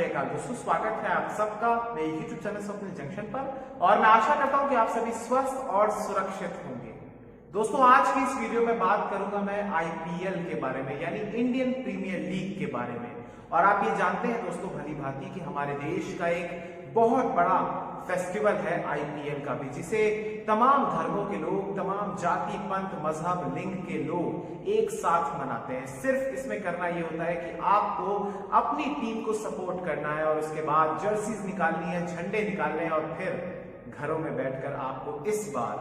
अकाल दोस्तों, स्वागत है आप सबका मेरे YouTube चैनल स्वप्निल जंक्शन पर। और मैं आशा करता हूं कि आप सभी स्वस्थ और सुरक्षित होंगे। दोस्तों, आज की इस वीडियो में बात करूंगा मैं IPL के बारे में, यानी इंडियन प्रीमियर लीग के बारे में। और आप ये जानते हैं दोस्तों भली भांति कि हमारे देश का एक बहुत बड़ा फेस्टिवल है IPL का भी, जिसे तमाम धर्मों के लोग, तमाम जाति, पंथ, मजहब, लिंग के लोग एक साथ मनाते हैं। सिर्फ इसमें करना ये होता है कि आपको अपनी टीम को सपोर्ट करना है और उसके बाद जर्सीज निकालनी है, झंडे निकालने हैं और फिर घरों में बैठकर आपको इस बार,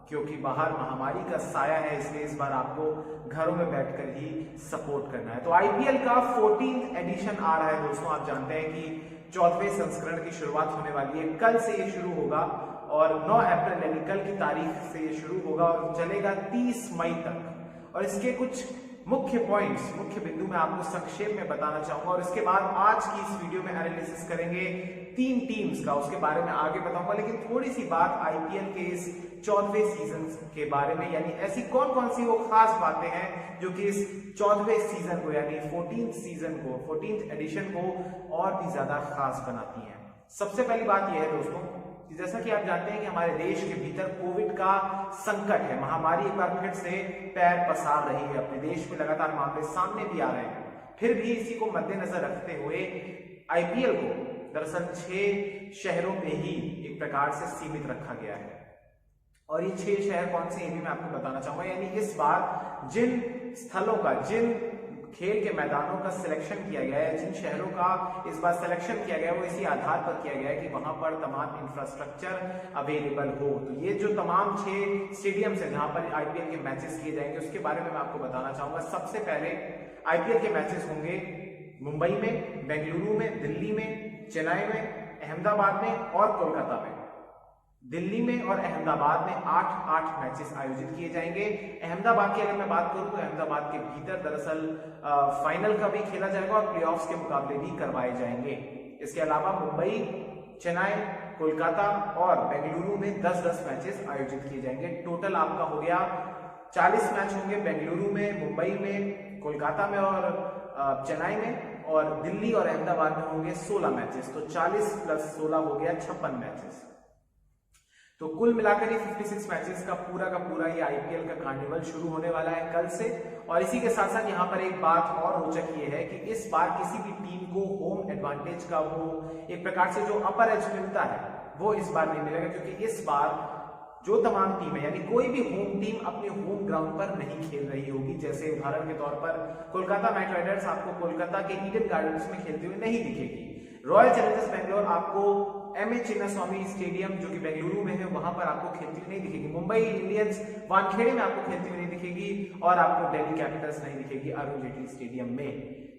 क्योंकि बाहर महामारी का साया है, इसलिए इस बार आपको घरों में बैठकर ही सपोर्ट करना है। तो IPL का 14th एडिशन आ रहा है दोस्तों। आप जानते हैं कि 14वें संस्करण की शुरुआत होने वाली है। कल से ये शुरू होगा और 9 अप्रैल यानी कल की तारीख से ये शुरू होगा और चलेगा 30 मई तक। और इसके कुछ मुख्य पॉइंट्स, मुख्य बिंदु मैं आपको संक्षेप में बताना चाहूंगा और इसके बाद आज की इस वीडियो में एनालिसिस करेंगे 3 टीम्स का, उसके बारे में आगे बताऊंगा। लेकिन थोड़ी सी बात IPL के इस 14वें सीजन के बारे में, यानी ऐसी कौन कौन सी वो खास बातें हैं जो कि इस 14वें सीजन को, यानी 14th एडिशन को और भी ज्यादा खास बनाती हैं। सबसे पहली बात यह है दोस्तों कि जैसा कि आप जानते हैं कि हमारे देश के भीतर कोविड का संकट है, महामारी एक बार फिर से पैर पसार रही है। अपने देश में लगातार मामले सामने भी आ रहे हैं। फिर भी इसी को मद्देनजर रखते हुए IPL को दरअसल 6 शहरों में ही एक प्रकार से सीमित रखा गया है। और ये 6 शहर कौन से, ये भी मैं आपको बताना चाहूंगा। यानी इस बार जिन स्थलों का, जिन खेल के मैदानों का सिलेक्शन किया गया है, जिन शहरों का इस बार सिलेक्शन किया गया है, वो इसी आधार पर किया गया है कि वहां पर तमाम इंफ्रास्ट्रक्चर अवेलेबल हो। तो ये जो तमाम 6 स्टेडियम्स हैं जहां पर IPL के मैचेस किए जाएंगे, उसके बारे में मैं आपको बताना चाहूंगा। सबसे पहले IPL के मैचेस होंगे मुंबई में, बेंगलुरु में, दिल्ली में, चेन्नई में, अहमदाबाद में और कोलकाता में। दिल्ली में और अहमदाबाद में 8 मैचेस आयोजित किए जाएंगे। अहमदाबाद की अगर मैं बात करूं तो अहमदाबाद के भीतर दरअसल फाइनल का भी खेला जाएगा और प्लेऑफ्स के मुकाबले भी करवाए जाएंगे। इसके अलावा मुंबई, चेन्नई, कोलकाता और बेंगलुरु में 10-10 मैचेस आयोजित किए जाएंगे। टोटल आपका हो गया 40 मैच होंगे बेंगलुरु में, मुंबई में, कोलकाता में और चेन्नई में, और दिल्ली और अहमदाबाद में होंगे 16 मैचेस। तो 40 + 16 हो गया 56 मैचेस। तो कुल मिलाकर ही 56 मैचेस का पूरा ये IPL का कार्निवल शुरू होने वाला है कल से। और इसी के साथ साथ यहाँ पर एक बात और रोचक ये है कि इस बार किसी भी टीम को होम एडवांटेज का वो एक प्रकार से जो अपर एज मिलता है वो इस बार नहीं मिलेगा, क्योंकि इस बार जो तमाम टीम है, यानी कोई भी होम टीम अपने होम ग्राउंड पर नहीं खेल रही होगी। जैसे उदाहरण के तौर पर कोलकाता नाइट राइडर्स आपको कोलकाता के ईडन गार्डन्स में खेलते हुए नहीं दिखेगी। रॉयल चैलेंजर्स बैंगलोर आपको MS चिन्नास्वामी स्टेडियम जो कि बेंगलुरु में है, वहां पर आपको खेलती हुई नहीं दिखेगी। मुंबई इंडियंस वानखेड़े में आपको खेलती हुई नहीं दिखेगी और आपको दिल्ली कैपिटल्स नहीं दिखेगी अरुण जेटली स्टेडियम में।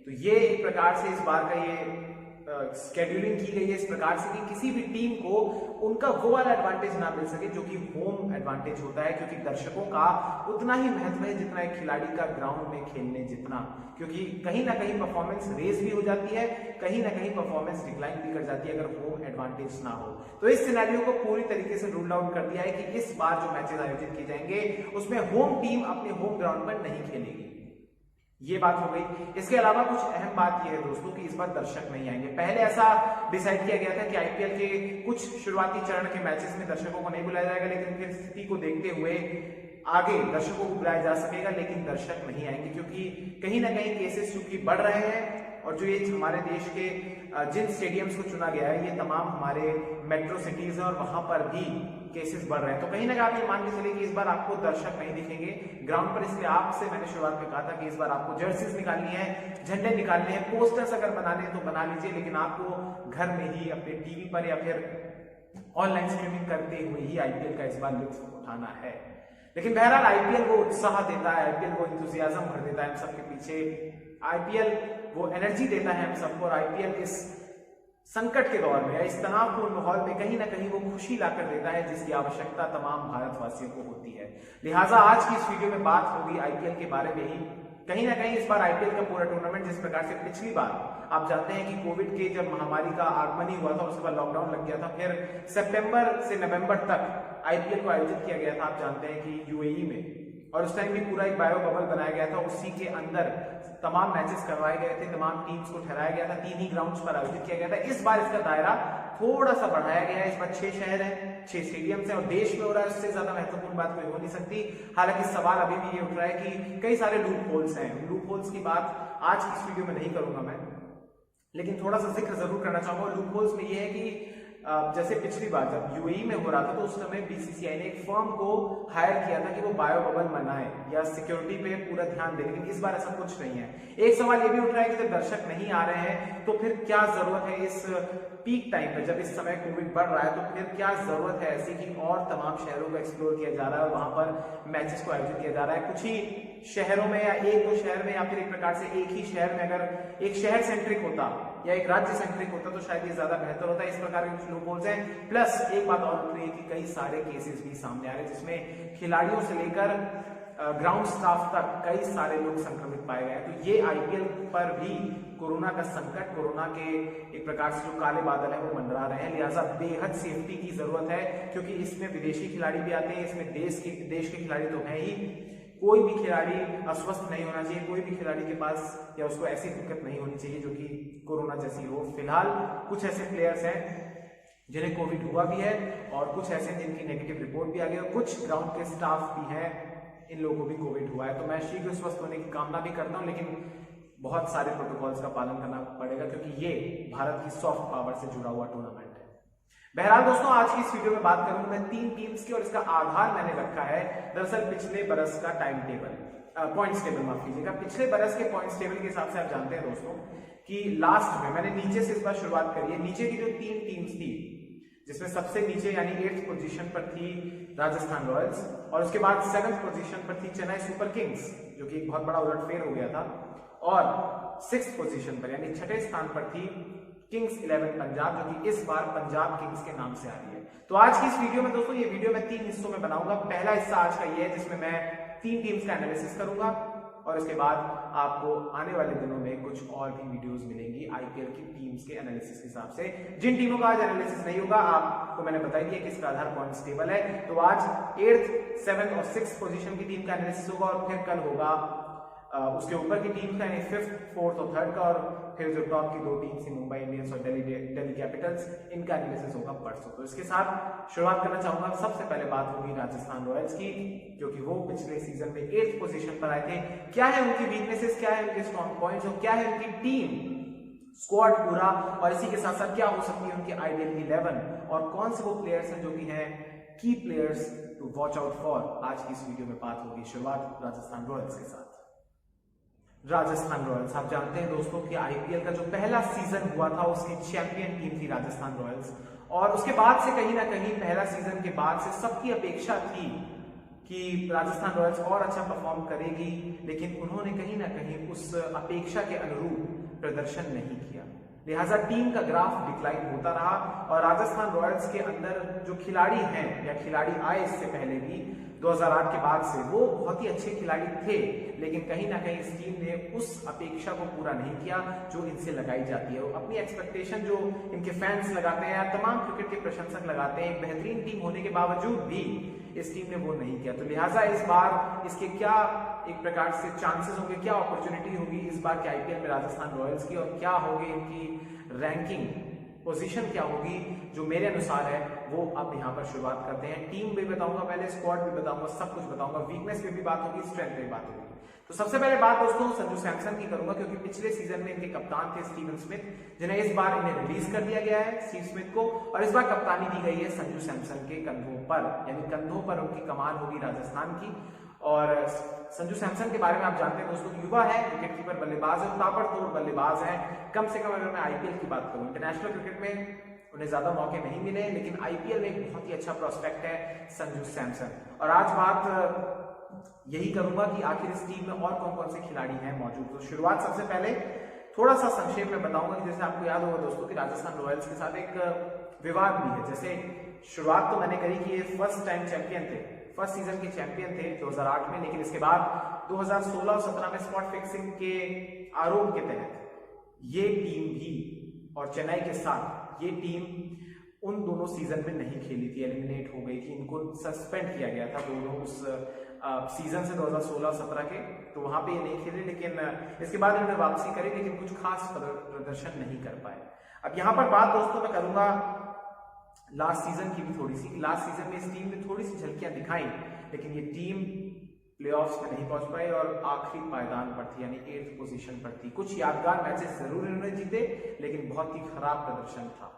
तो ये एक प्रकार से इस बार का ये शेड्यूलिंग की गई है इस प्रकार से कि किसी भी टीम को उनका वो वाला एडवांटेज ना मिल सके जो कि होम एडवांटेज होता है, क्योंकि दर्शकों का उतना ही महत्व है जितना एक खिलाड़ी का ग्राउंड में खेलने जितना। क्योंकि कहीं ना कहीं परफॉर्मेंस रेस भी हो जाती है, कहीं ना कहीं परफॉर्मेंस डिक्लाइन भी कर जाती है अगर होम एडवांटेज ना हो। तो इस सिनेरियो को पूरी तरीके से रूल आउट कर दिया है कि इस बार जो मैचेस आयोजित किए जाएंगे उसमें होम टीम अपने होम ग्राउंड पर नहीं खेलेगी। ये बात हो गई। इसके अलावा कुछ अहम बात यह है दोस्तों कि इस बार दर्शक नहीं आएंगे। पहले ऐसा डिसाइड किया गया था कि IPL के कुछ शुरुआती चरण के मैचेस में दर्शकों को नहीं बुलाया जाएगा, लेकिन फिर स्थिति को देखते हुए आगे दर्शकों को बुलाया जा सकेगा, लेकिन दर्शक नहीं आएंगे क्योंकि कहीं ना कहीं केसेस चूंकि बढ़ रहे हैं। और जो ये हमारे देश के जिन स्टेडियम्स को चुना गया है, ये तमाम हमारे मेट्रो सिटीज हैं और वहां पर भी केसेस बढ़ रहे हैं। तो कहीं ना कहीं आप ये मान के चलिए कि इस बार आपको दर्शक नहीं दिखेंगे ग्राउंड पर। इसलिए आपसे मैंने शुरुआत में कहा था कि इस बार आपको जर्सीज निकालनी है, झंडे निकालने हैं, पोस्टर्स अगर बनाने हैं तो बना लीजिए, लेकिन आपको घर में ही अपने टीवी पर या फिर ऑनलाइन स्ट्रीमिंग करते हुए ही IPL का इस बार लुत्फ उठाना है। लेकिन बहरहाल IPL वो उत्साह देता है, IPL वो इंथुजियाज्म भर देता है हम सबके पीछे, IPL वो एनर्जी देता है हम सबको। और IPL इस संकट के दौर में या इस तनावपूर्ण माहौल में कहीं ना कहीं वो खुशी लाकर देता है जिसकी आवश्यकता तमाम भारतवासियों को होती है। लिहाजा आज की इस वीडियो में बात होगी IPL के बारे में ही। कहीं ना कहीं इस बार IPL का पूरा टूर्नामेंट जिस प्रकार से पिछली बार आप जानते हैं कि कोविड के जब महामारी का आगमन ही हुआ था, उसके बाद लॉकडाउन लग गया था, फिर सितंबर से नवंबर तक IPL को आयोजित किया गया था आप जानते हैं कि UAE में। और उस टाइम भी पूरा एक बायो बबल बनाया गया था, उसी के अंदर तमाम मैचेस करवाए गए थे, तमाम टीम्स को ठहराया गया था, 3 ही ग्राउंड्स पर आयोजित किया गया था। इस बार इसका दायरा थोड़ा सा बढ़ाया गया है। इस बार 6 शहर हैं, 6 स्टेडियम्स हैं और देश में हो रहा है, उससे ज्यादा महत्वपूर्ण बात कोई हो नहीं सकती। हालांकि सवाल अभी भी ये उठ रहा है कि कई सारे लूप होल्स हैं। लूप होल्स की बात आज की इस वीडियो में नहीं करूंगा मैं, लेकिन थोड़ा सा जिक्र जरूर करना चाहूंगा। लूप होल्स में ये है कि जैसे पिछली बार जब यूएई में हो रहा था तो उस समय बीसीसीआई ने एक फर्म को हायर किया था कि वो बायो बबल बनाए या सिक्योरिटी पे पूरा ध्यान दे, लेकिन इस बार ऐसा कुछ नहीं है। एक सवाल ये भी उठ रहा है कि जब दर्शक नहीं आ रहे हैं तो फिर क्या जरूरत है इस पीक टाइम पे, जब इस समय कोविड बढ़ रहा है तो फिर क्या जरूरत है ऐसी कि और तमाम शहरों को एक्सप्लोर किया जा रहा है और वहां पर मैचेस को आयोजित किया जा रहा है। कुछ ही शहरों में या 1-2 शहर में या फिर एक प्रकार से एक ही शहर में अगर एक शहर सेंट्रिक होता या एक राज्य सेंट्रिक होता तो शायद ये ज्यादा बेहतर होता है। इस प्रकार के कुछ लूप होल्स हैं। प्लस एक बात और उठ रही है कि कई सारे केसेस भी सामने आ रहे हैं जिसमें खिलाड़ियों से लेकर ग्राउंड स्टाफ तक कई सारे लोग संक्रमित पाए गए हैं। तो ये आईपीएल पर भी कोरोना का संकट, कोरोना के एक प्रकार से जो काले बादल है वो मंडरा रहे हैं। लिहाजा बेहद सेफ्टी की जरूरत है, क्योंकि इसमें विदेशी खिलाड़ी भी आते हैं, इसमें देश के खिलाड़ी तो है ही। कोई भी खिलाड़ी अस्वस्थ नहीं होना चाहिए, कोई भी खिलाड़ी के पास या उसको ऐसी दिक्कत नहीं होनी चाहिए जो कि कोरोना जैसी हो। फिलहाल कुछ ऐसे प्लेयर्स हैं जिन्हें कोविड हुआ भी है और कुछ ऐसे जिनकी नेगेटिव रिपोर्ट भी आ गई और कुछ ग्राउंड के स्टाफ भी हैं, इन लोगों को भी कोविड हुआ है। तो मैं शीघ्र स्वस्थ होने की कामना भी करता हूं, लेकिन बहुत सारे प्रोटोकॉल्स का पालन करना पड़ेगा क्योंकि ये भारत की सॉफ्ट पावर से जुड़ा हुआ टूर्नामेंट है। बहरहाल दोस्तों, आज की इस वीडियो में बात करूंगा मैं 3 टीम्स की और इसका आधार मैंने रखा है दरअसल पिछले बरस का टाइम टेबल, पॉइंट्स टेबल माफ कीजिएगा। पिछले बरस के पॉइंट्स टेबल के हिसाब से आप जानते हैं दोस्तों कि लास्ट में मैंने नीचे से इस बार शुरुआत करी है। नीचे की जो 3 टीम्स थी जिसमें सबसे नीचे यानी 8th पोजीशन पर थी राजस्थान रॉयल्स और उसके बाद 7th पोजीशन पर थी चेन्नई सुपर किंग्स, जो कि एक बहुत बड़ा उलटफेर हो गया था, और 6th पोजीशन पर यानी 6ठे स्थान पर थी किंग्स 11 पंजाब, जो कि इस बार पंजाब किंग्स के नाम से आ रही है। तो आज की इस वीडियो में दोस्तों, ये वीडियो मैं 3 हिस्सों में बनाऊंगा। पहला हिस्सा आज का ये है जिसमें मैं 3 टीम्स का एनालिसिस करूंगा और इसके बाद आपको आने वाले दिनों में कुछ और भी वीडियोस मिलेंगी आईपीएल की टीम्स के एनालिसिस के हिसाब से। जिन टीमों का आज एनालिसिस नहीं होगा आपको मैंने बता दिया कि इसका आधार पॉइंट्स टेबल है। तो आज 8th, 7th और 6th पोजीशन की टीम का एनालिसिस होगा और फिर कल होगा उसके ऊपर की टीम का यानी 5th, 4th और 3rd का, और फिर जो टॉप की 2 टीम्स थी मुंबई इंडियंस और दिल्ली कैपिटल्स, इनका एनालिसिस होगा परसों। तो इसके साथ शुरुआत करना चाहूंगा। सबसे पहले बात होगी राजस्थान रॉयल्स की, क्योंकि वो पिछले सीजन में 8th पोजीशन पर आए थे। क्या है उनकी वीकनेसेस, क्या है उनके स्ट्रॉन्ग पॉइंट्स और क्या है उनकी टीम स्क्वाड पूरा, और इसी के साथ साथ क्या हो सकती है उनकी आइडियल 11 और कौन से वो प्लेयर्स हैं जो कि हैं की players to watch out for. आज की इस वीडियो में बात होगी। शुरुआत राजस्थान रॉयल्स के साथ। राजस्थान रॉयल्स, आप जानते हैं दोस्तों कि आईपीएल का जो पहला सीजन हुआ था उसकी चैंपियन टीम थी राजस्थान रॉयल्स, और उसके बाद से कहीं ना कहीं पहला सीजन के बाद से सबकी अपेक्षा थी कि राजस्थान रॉयल्स और अच्छा परफॉर्म करेगी, लेकिन उन्होंने कहीं ना कहीं उस अपेक्षा के अनुरूप प्रदर्शन नहीं किया। लिहाजा टीम का ग्राफ डिक्लाइन होता रहा और राजस्थान रॉयल्स के अंदर जो खिलाड़ी हैं या खिलाड़ी आए इससे पहले भी 2008 के बाद से, वो बहुत ही अच्छे खिलाड़ी थे, लेकिन कहीं ना कहीं इस टीम ने उस अपेक्षा को पूरा नहीं किया जो इनसे लगाई जाती है। अपनी एक्सपेक्टेशन जो इनके फैंस लगाते हैं, तमाम क्रिकेट के प्रशंसक लगाते हैं, एक बेहतरीन टीम होने के बावजूद भी इस टीम ने वो नहीं किया। तो लिहाजा इस बार इसके क्या एक प्रकार से चांसेस होंगे, क्या अपॉर्चुनिटी होगी इस बार के आईपीएल में राजस्थान रॉयल्स की, और क्या होगी इनकी रैंकिंग पोजीशन, क्या होगी, जो मेरे अनुसार है वो अब यहाँ पर शुरुआत करते हैं। टीम भी बताऊंगा, पहले स्क्वाड भी बताऊंगा, सब कुछ बताऊंगा, वीकनेस पे भी बात होगी, स्ट्रेंथ पे भी बात होगी। तो सबसे पहले बात दोस्तों संजू सैमसन की करूंगा, क्योंकि पिछले सीजन में इनके कप्तान थे स्टीवन स्मिथ, जिन्हें इस बार इन्हें रिलीज कर दिया गया है स्टीव स्मिथ को, और इस बार कप्तानी दी गई है संजू सैमसन के कंधों पर, यानी कंधों पर उनकी कमान होगी राजस्थान की। और संजू सैमसन के बारे में आप जानते हैं दोस्तों, युवा है, विकेट कीपर बल्लेबाज है, ताबड़तोड़ बल्लेबाज है। कम से कम अगर मैं आईपीएल की बात करूं, इंटरनेशनल क्रिकेट में उन्हें ज्यादा मौके नहीं मिले, लेकिन आईपीएल में एक बहुत ही अच्छा प्रोस्पेक्ट है संजू सैमसन। और आज बात यही करूंगा कि आखिर इस टीम में और कौन कौन से खिलाड़ी हैं मौजूद। तो शुरुआत सबसे पहले थोड़ा सा संक्षेप में बताऊंगा कि जैसे आपको याद होगा दोस्तों कि राजस्थान रॉयल्स के साथ एक विवाद भी है। जैसे शुरुआत तो मैंने करी कि ये फर्स्ट टाइम चैंपियन थे, फर्स्ट सीजन के चैंपियन थे 2008 में, लेकिन इसके बाद 2016 और 17 में स्पॉट फिक्सिंग के आरोप के तहत ये टीम भी, और चेन्नई के साथ ये टीम उन दोनों सीजन में नहीं खेली थी, एलिमिनेट हो गई थी, इनको सस्पेंड किया गया था दोनों उस सीजन से 2016-17 के, तो वहां पे ये नहीं खेले, लेकिन इसके बाद इन्होंने वापसी करी, लेकिन कुछ खास प्रदर्शन नहीं कर पाए। अब यहाँ पर बात दोस्तों मैं करूंगा लास्ट सीजन की भी थोड़ी सी। लास्ट सीजन में इस टीम ने थोड़ी सी झलकियां दिखाई, लेकिन ये टीम प्लेऑफ्स में नहीं पहुंच पाई और आखिरी पायदान पर थी, यानी 8th पोजीशन पर थी। कुछ यादगार मैचेस जरूर इन्होंने जीते, लेकिन बहुत ही खराब प्रदर्शन था।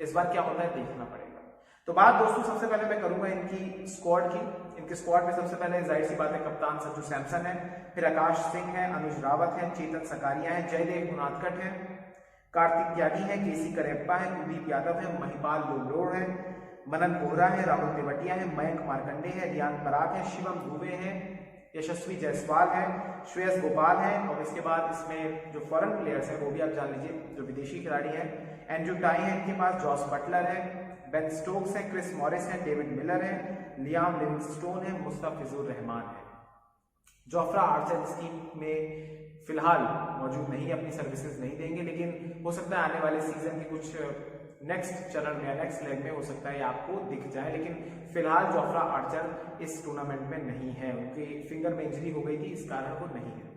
इस बार क्या होता है देखना पड़ेगा। तो बात दोस्तों सबसे पहले मैं करूंगा इनकी स्क्वाड की। इनके स्क्वाड में सबसे पहले जाहिर सी बात है कप्तान संजू सैमसन है, फिर आकाश सिंह है, अनुज रावत है, चेतन सकारिया है, जयदेव गुनाथकट है, कार्तिक त्यागी है, केसी करेप्पा है, कुलदीप यादव है, महिपाल लोमरोड है, मनन बोहरा है, राहुल तेवटिया है, मयंक मार्कंडे है, रियान पराग है, शिवम दुबे है, यशस्वी जायसवाल है, श्रेयस गोपाल है, और इसके बाद इसमें जो फॉरेन प्लेयर्स हैं वो भी आप जान लीजिए, जो विदेशी खिलाड़ी हैं। एंड्रू टाई है इनके पास, जॉस बटलर है, बेन स्टोक्स है, क्रिस मॉरिस है, डेविड मिलर है, लियाम लिविंगस्टोन है, मुस्तफिजुर रहमान है। जोफ्रा आर्चर इस टीम में फिलहाल मौजूद नहीं है, अपनी सर्विसेज नहीं देंगे, लेकिन हो सकता है आने वाले सीजन के कुछ नेक्स्ट चरण में या नेक्स्ट लेग में हो सकता है आपको दिख जाए, लेकिन फिलहाल जोफ्रा आर्चर इस टूर्नामेंट में नहीं है, उनकी फिंगर में इंजरी हो गई थी, इस कारण वो नहीं है।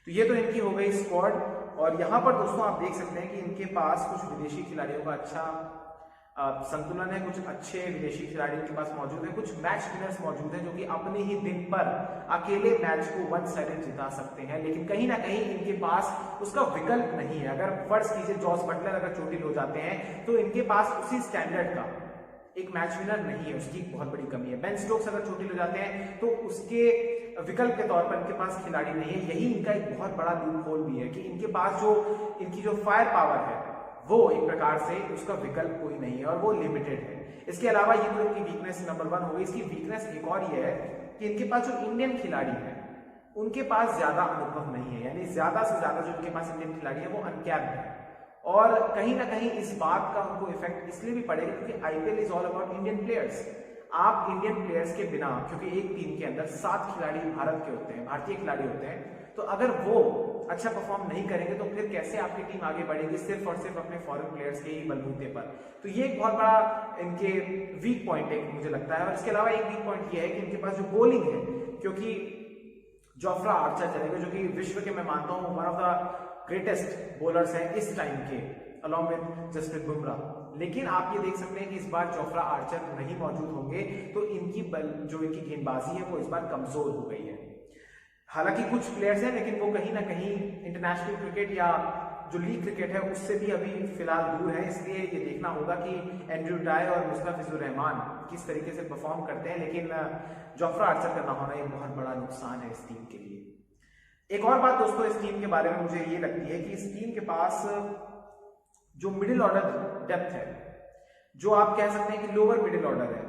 तो ये तो इनकी हो गई स्क्वाड। और यहाँ पर दोस्तों आप देख सकते हैं कि इनके पास कुछ विदेशी खिलाड़ियों का अच्छा संतुलन है, कुछ अच्छे विदेशी खिलाड़ी इनके पास मौजूद है, कुछ मैच विनर्स मौजूद हैं जो कि अपने ही दिन पर अकेले मैच को वन साइडेड जिता सकते हैं, लेकिन कहीं ना कहीं इनके पास उसका विकल्प नहीं है। अगर फर्ज कीजिए जॉस बटलर अगर चोटिल हो जाते हैं तो इनके पास उसी स्टैंडर्ड का एक मैच विनर नहीं है, उसकी बहुत बड़ी कमी है। बेन स्टोक्स अगर चोटिल हो जाते हैं तो उसके विकल्प के तौर पर इनके पास खिलाड़ी नहीं है। यही इनका एक बहुत बड़ा लूप होल भी है कि इनके पास जो इनकी जो फायर पावर है वो एक प्रकार से उसका विकल्प कोई नहीं है और वो लिमिटेड है। इसके अलावा ये तो इनकी वीकनेस नंबर 1 हो गई। इसकी वीकनेस एक और ये है कि इनके पास जो इंडियन खिलाड़ी है उनके पास ज्यादा अनुभव नहीं है, यानी ज्यादा से ज्यादा जो इनके पास इंडियन खिलाड़ी है वो अनकैप्ड है, और कहीं ना कहीं इस बात का उनको इफेक्ट इसलिए भी पड़ेगा क्योंकि IPL is all about Indian players. आप इंडियन प्लेयर्स के बिना, क्योंकि एक टीम के अंदर 7 खिलाड़ी भारत के होते हैं, भारतीय खिलाड़ी होते हैं, तो अगर वो अच्छा परफॉर्म नहीं करेंगे तो फिर कैसे आपकी टीम आगे बढ़ेगी सिर्फ और सिर्फ अपने फॉरेन प्लेयर्स के ही बलबूते पर। तो ये एक बहुत बड़ा इनके वीक पॉइंट है मुझे लगता है। और इसके अलावा एक वीक पॉइंट ये है कि इनके पास जो बॉलिंग है, क्योंकि जोफ्रा आर्चर चलेगा जो कि विश्व के मैं मानता हूं one of the greatest bowlers हैं इस टाइम के, अलॉन्ग विद जसप्रीत बुमराह, लेकिन आप ये देख सकते हैं कि इस बार जोफ्रा आर्चर नहीं मौजूद होंगे तो इनकी जो इनकी गेंदबाजी है वो इस बार कमजोर हो गई है। हालांकि कुछ प्लेयर्स हैं लेकिन वो कहीं ना कहीं इंटरनेशनल क्रिकेट या जो लीग क्रिकेट है उससे भी अभी फिलहाल दूर है, इसलिए ये देखना होगा कि एंड्रू टाई और मुस्तफिजुर रहमान किस तरीके से परफॉर्म करते हैं। लेकिन जोफ्रा आर्चर का ना होना एक बहुत बड़ा नुकसान है इस टीम के लिए। एक और बात दोस्तों इस टीम के बारे में मुझे ये लगती है कि इस टीम के पास जो मिडिल ऑर्डर डेप्थ है, जो आप कह सकते हैं कि लोअर मिडिल ऑर्डर है,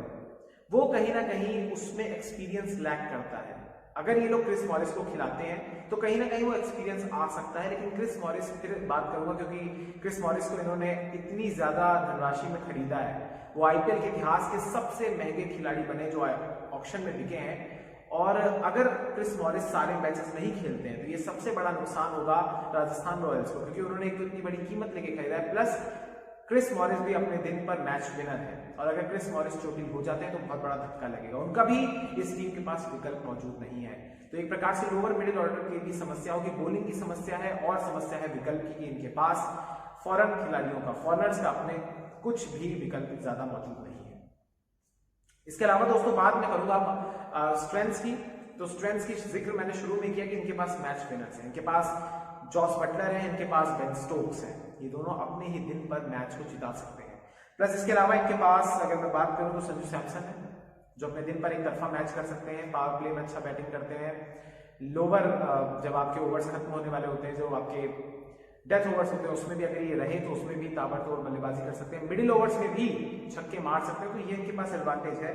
वो कहीं ना कहीं उसमें एक्सपीरियंस लैक करता है। अगर ये लोग क्रिस मॉरिस को खिलाते हैं तो कहीं ना कहीं वो एक्सपीरियंस आ सकता है, लेकिन क्रिस मॉरिस फिर बात करूंगा क्योंकि क्रिस मॉरिस को इन्होंने इतनी ज्यादा धनराशि में खरीदा है, वो आईपीएल के इतिहास के सबसे महंगे खिलाड़ी बने जो ऑक्शन में बिके हैं, और अगर क्रिस मॉरिस सारे मैचेस नहीं खेलते हैं तो ये सबसे बड़ा नुकसान होगा राजस्थान रॉयल्स को, क्योंकि उन्होंने एक तो इतनी बड़ी कीमत लेके खरीदा है, प्लस क्रिस मॉरिस भी अपने दिन पर मैच विनर है, और अगर क्रिस मॉरिस चोटिल हो जाते हैं तो बहुत बड़ा धक्का लगेगा। उनका भी इस टीम के पास विकल्प मौजूद नहीं है। तो एक प्रकार से लोअर मिडिल ऑर्डर की भी समस्या होगी, बॉलिंग की समस्या है, और समस्या है विकल्प की कि इनके पास फॉरेन खिलाड़ियों का, फॉरेनर्स का अपने कुछ भी विकल्प ज्यादा मौजूद नहीं है। इसके अलावा दोस्तों बात मैं करूंगा स्ट्रेंथ्स की। तो स्ट्रेंथ्स की जिक्र मैंने शुरू में किया कि इनके पास मैच विनर्स हैं, इनके पास जॉस बटलर है, इनके पास बेन स्टोक्स है, ये दोनों अपने ही दिन पर मैच को जिता सकते हैं। प्लस इसके अलावा इनके पास अगर मैं बात करूं तो संजू सैमसन है जो अपने दिन पर एक तरफा मैच कर सकते हैं, पावर प्ले में अच्छा बैटिंग करते हैं, लोअर जब आपके ओवर्स खत्म होने वाले होते हैं, जो आपके डेथ ओवर्स होते हैं उसमें भी अगर ये रहे तो उसमें भी ताबड़तोड़ बल्लेबाजी कर सकते हैं, मिडिल ओवर्स में भी छक्के मार सकते हैं, तो ये इनके पास एडवांटेज है।